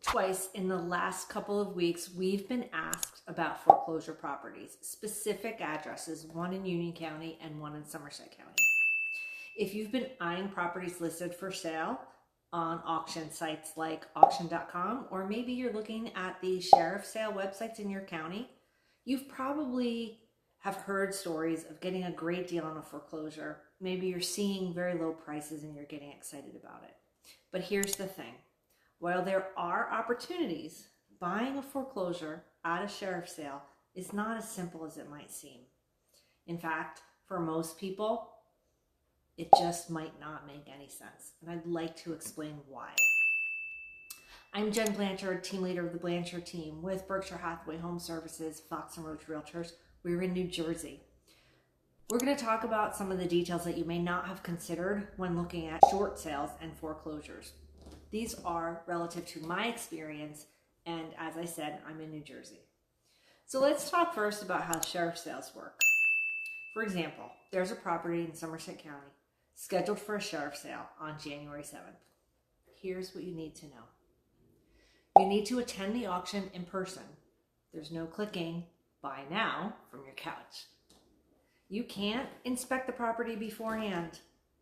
Twice in the last couple of weeks, we've been asked about foreclosure properties, specific addresses, one in Union County and one in Somerset County. If you've been eyeing properties listed for sale on auction sites like auction.com, or maybe you're looking at the sheriff's sale websites in your county, you've probably have heard stories of getting a great deal on a foreclosure. Maybe you're seeing very low prices and you're getting excited about it. But here's the thing. While there are opportunities, buying a foreclosure at a sheriff's sale is not as simple as it might seem. In fact, for most people, it just might not make any sense. And I'd like to explain why. I'm Jen Blanchard, team leader of the Blanchard team with Berkshire Hathaway Home Services, Fox and Roach Realtors. We're in New Jersey. We're going to talk about some of the details that you may not have considered when looking at short sales and foreclosures. These are relative to my experience, and as I said, I'm in New Jersey. So let's talk first about how sheriff sales work. For example, there's a property in Somerset County scheduled for a sheriff sale on January 7th. Here's what you need to know. You need to attend the auction in person. There's no clicking buy now from your couch. You can't inspect the property beforehand.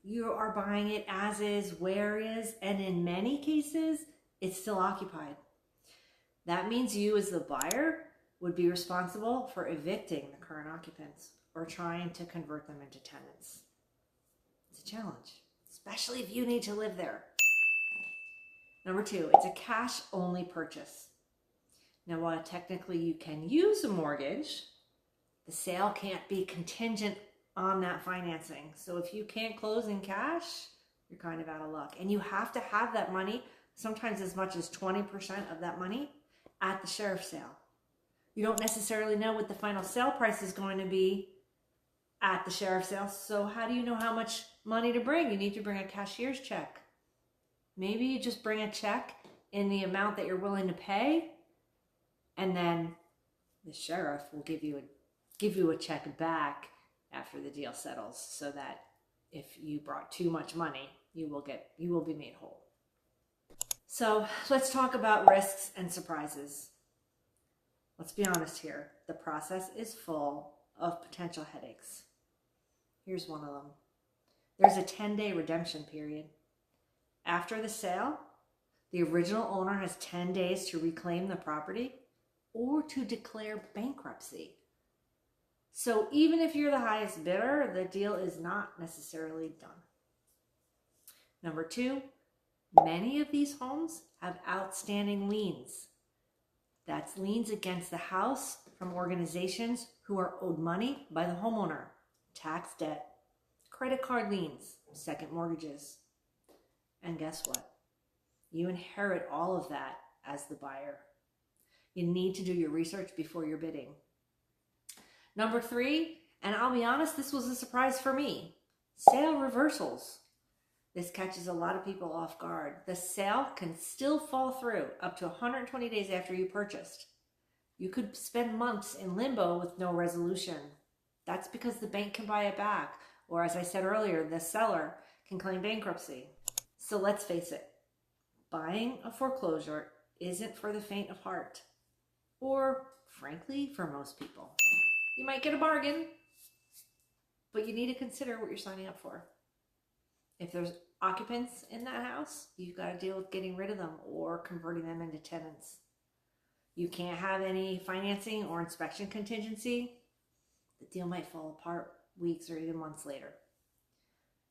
You are buying it as is, where is, and in many cases, it's still occupied. That means you as the buyer would be responsible for evicting the current occupants or trying to convert them into tenants. It's a challenge, especially if you need to live there. Number two, it's a cash-only purchase. Now, while technically you can use a mortgage, the sale can't be contingent on that financing. So if you can't close in cash, you're kind of out of luck. And you have to have that money, sometimes as much as 20% of that money, at the sheriff's sale. You don't necessarily know what the final sale price is going to be at the sheriff's sale. So how do you know how much money to bring? You need to bring a cashier's check. Maybe you just bring a check in the amount that you're willing to pay, and then the sheriff will give you a check back after the deal settles, so that if you brought too much money, you will be made whole. So let's talk about risks and surprises. Let's be honest here. The process is full of potential headaches. Here's one of them. There's a 10-day redemption period. After the sale, the original owner has 10 days to reclaim the property or to declare bankruptcy. So even if you're the highest bidder, the deal is not necessarily done. Number two, many of these homes have outstanding liens. That's liens against the house from organizations who are owed money by the homeowner, tax debt, credit card liens, second mortgages. And guess what? You inherit all of that as the buyer. You need to do your research before you're bidding. Number three, and I'll be honest, this was a surprise for me, sale reversals. This catches a lot of people off guard. The sale can still fall through up to 120 days after you purchased. You could spend months in limbo with no resolution. That's because the bank can buy it back, or as I said earlier, the seller can claim bankruptcy. So let's face it, buying a foreclosure isn't for the faint of heart, or frankly, for most people. You might get a bargain, but you need to consider what you're signing up for. If there's occupants in that house, you've got to deal with getting rid of them or converting them into tenants. You can't have any financing or inspection contingency. The deal might fall apart weeks or even months later.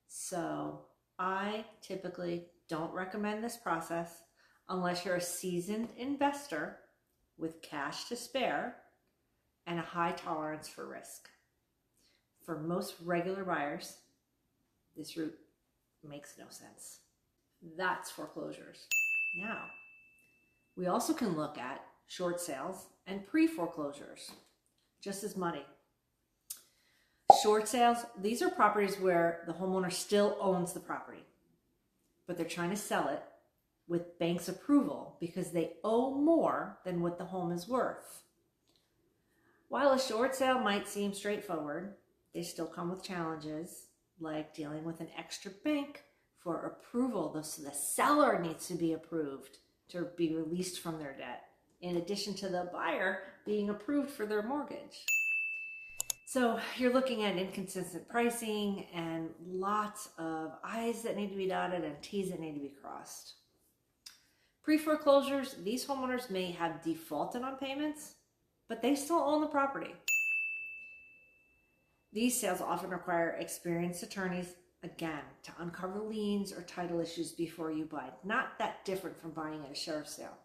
So I typically don't recommend this process unless you're a seasoned investor with cash to spare and a high tolerance for risk. For most regular buyers, this route makes no sense. That's foreclosures. Now, we also can look at short sales and pre-foreclosures, just as money. Short sales, these are properties where the homeowner still owns the property, but they're trying to sell it with bank's approval because they owe more than what the home is worth. While a short sale might seem straightforward, they still come with challenges like dealing with an extra bank for approval. So the seller needs to be approved. to be released from their debt, in addition to the buyer being approved for their mortgage. So you're looking at inconsistent pricing and lots of I's that need to be dotted and T's that need to be crossed. Pre-foreclosures, these homeowners may have defaulted on payments, but they still own the property. These sales often require experienced attorneys, again, to uncover liens or title issues before you buy. Not that different from buying at a sheriff's sale.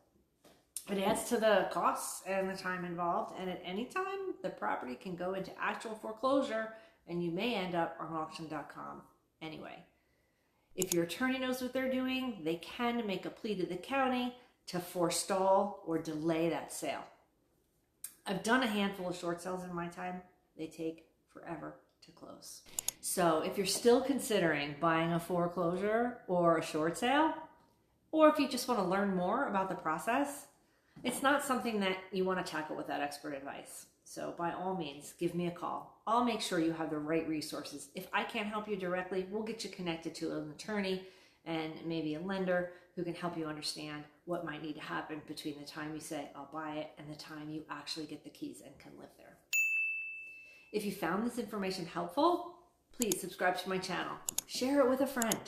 It adds to the costs and the time involved, and at any time, the property can go into actual foreclosure and you may end up on auction.com anyway. If your attorney knows what they're doing, they can make a plea to the county to forestall or delay that sale. I've done a handful of short sales in my time. They take forever to close. So if you're still considering buying a foreclosure or a short sale, or if you just want to learn more about the process, it's not something that you want to tackle without expert advice. So by all means, give me a call. I'll make sure you have the right resources. If I can't help you directly, we'll get you connected to an attorney and maybe a lender who can help you understand what might need to happen between the time you say, I'll buy it, and the time you actually get the keys and can live there. If you found this information helpful, please subscribe to my channel. Share it with a friend.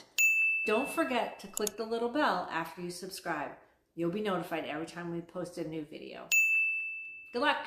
Don't forget to click the little bell after you subscribe. You'll be notified every time we post a new video. Good luck!